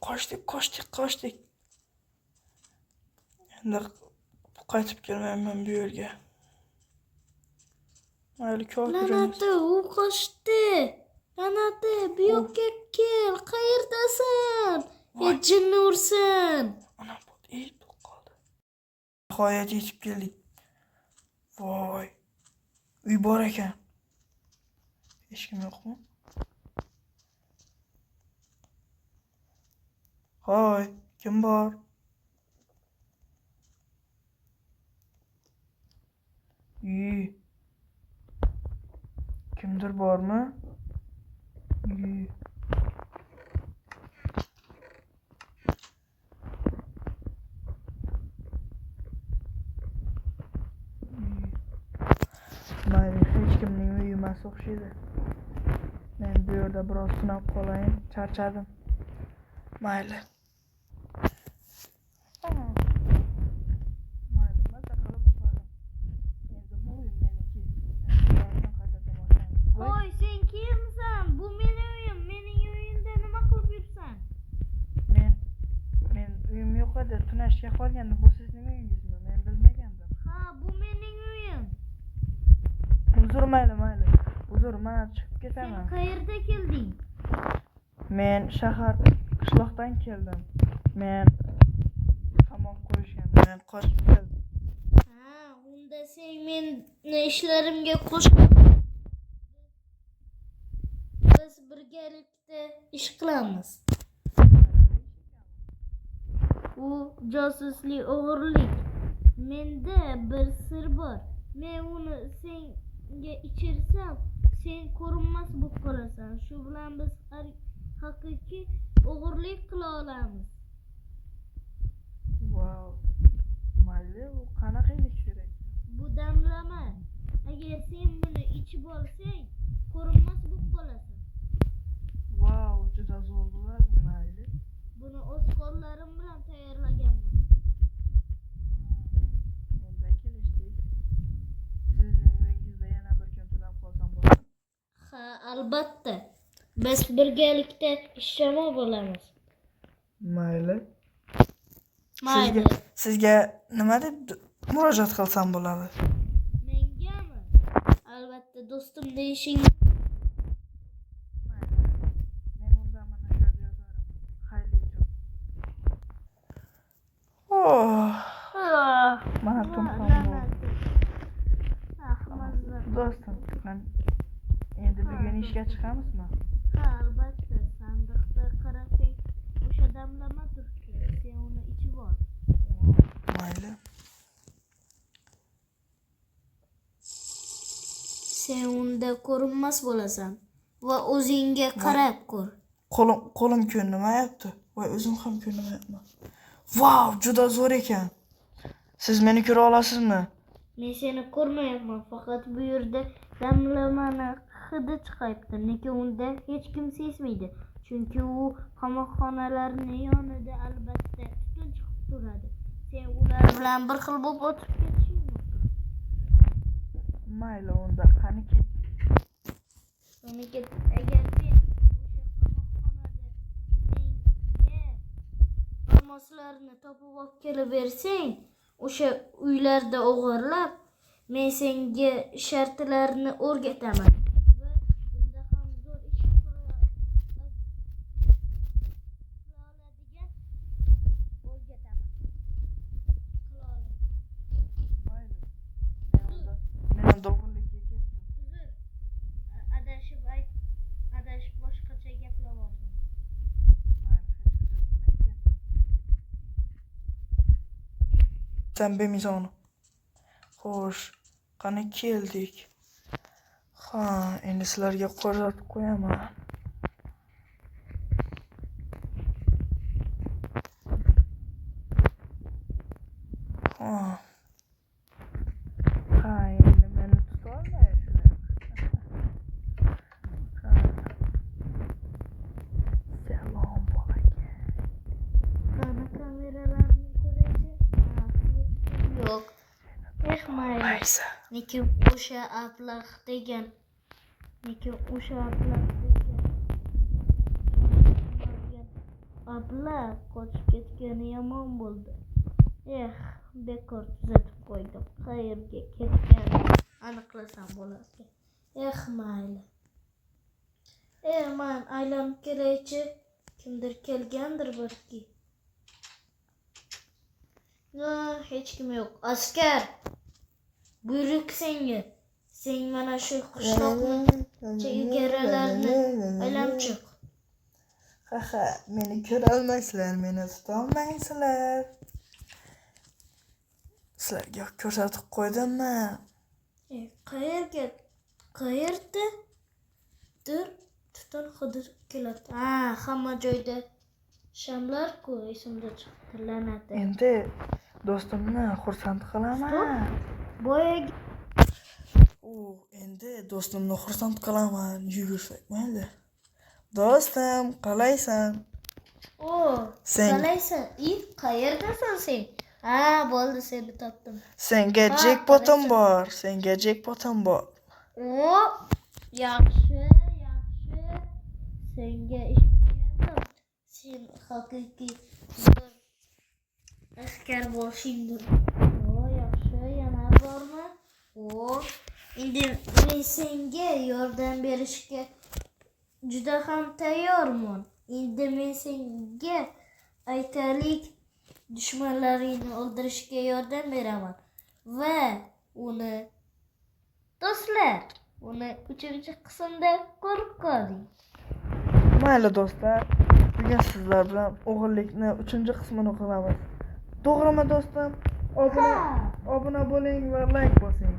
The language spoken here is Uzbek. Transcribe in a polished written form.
Qochdik. Endi qaytib kelmayman bu yerga. Mayli, ko'p yuramiz. Lanati, u qochdi. Lanati, bu yoqqa kel. Qayerdasan? Jinni ursin. Ana bu qoldi. Nihoyat yetib keldik. Voy. Uy bor ekan. Hech kim yo'qmi? Hoy, kim bor? Kimdir bormi? Mayli, hech kimning uyi emas o'xshaydi. Men bu yerda biroz tunab qolayin, charchadim. Mayli. Mayli, maza qilib qo'yaman. Endi bu uy meniki. Voy, sen kimsan? Bu mening uyim. Mening uyimda nima qilib yursan? Men uyim yo'q edi. Tunashga qolganda bu sizning uyingizmi? Men bilmagandim. Ha, bu mening uyim. Uzr, mayli. Uzr, men chiqib ketaman. Sen qayerda kelding? Men qishloqdan keldim. Men qamoq qo'yishgan. Men qochib keldim. Ha, unda sen meni ishlarimga qo'shib biz birgalikda ish qilamiz. U josuslik, o'g'irlik. Menda bir sir bor. Men uni senga ichirsam, sen ko'rinmas bo'lib qolasan. Shu bilan biz haqiqiy o'g'irlik qila olamiz. Wow. Mayli, u qanaqalik kerak? Bu damlama. Agar sen buni ichib olsang, ko'rinmas bo'lib qolasan. Wow, juda zo'r bo'ladi. Mayli. Buni o'z qo'llarim bilan tayyorlaganman. Unda kelishdik. Sizning uyingizda yana bir kun tunab qolsam bo'ladimi? Ha, albatta. Biz birgalikda ishlamoq bo'lamiz. Mayli. Mayli. Sizga nima deb murojaat qilsam bo'ladi? Mengami? Albatta, do'stim deyishing. Mayli. Men unda mana shu yerda yozaman. Xayrli kun. Mana tumxon bor. Do'stim, endi bugun ishga chiqamizmi? Ha, albatta. Sandiqda qarasang, o'sha damlama turibdi. Sen uni ichib ol. Mayli. Sen unda ko'rinmas bo'lasan va o'zingga qarab ko'r. Qo'lim ko'nmayapti. Voy, o'zim ham ko'nmayapman. Wow, juda zo'r ekan. Siz meni ko'ra olasizmi? Men seni ko'rmayapman, faqat bu yerda damlamani hidi chiqayapti. Lekin unda hech kim sezmaydi. Chunki u qamoqxonalarning yonida albatta tutun chiqib turadi. Sen ular bilan bir xil bo'lib o'tib ketishing mumkin. Mayli, unda qani ketdik. Agar sen o'sha qamoqxonada menga olmoslarni topib olib kelib bersang, o'sha uylarda o'g'irlab, men senga shartlarni o'rgataman. Va bunda ham zo'r ish qila oladigan o'rgataman. Mayli. Men unda o'g'irlikka ketdim. Uzr. Adashib boshqacha gaplab oldim. Mayli, hech bir yo'q. Men ketdim. Sen bemizon. Xo'sh, qani keldik. Ha, endi sizlarga ko'rsatib qo'yaman. Ha, endi meni tutolmaysizlar. Salom aka. Qani kameralarni ko'raylik. Yo'q. Mayli. Lekin o'sha ablah degan abla qochib ketgani yomon bo'ldi. Bekor tuzatib qo'ydim. Qayerga ketganini aniqlasam bo'ladi. Mayli. Man aylanib kelaychi, kimdir kelgandir balki. Hech kim yo'q. Askar, buyruq senga. Sen mana shu qishloqni chegaralarini aylanib chiq. Meni ko'rolmaysizlar, meni tutolmaysizlar. Sizlarga ko'rsatib qo'ydimmi? Qayerga? Qayerda? Dur, tutun qidirib keladi. Hamma joyda shamlar-ku, esimda chiqdi, la'nati. Endi do'stimni xursand qilaman. Boyaga Endi do'stimni xursand qilaman. Yugursak mayli. Do'stim, qalaysan? Qalaysan? Qayerdasan sen? Bo'ldi, seni topdim. Senga jekpotim bor. Yaxshi. Senga ishongandim. Sen haqiqiy bir askar bo'lishingdir. Yaxshi, yana bormi? Endi men senga yordam berishga juda ham tayyorman. Endi men senga aytaylik dushmanlaringni o'ldirishga yordam beraman va do'stlar, uni 3-qismda ko'rib qoling. Mayli do'stlar, bugun sizlar bilan o'g'illikni 3-qismini qilamiz. To'g'rimi do'stim? Obuna bo'ling va like bosing.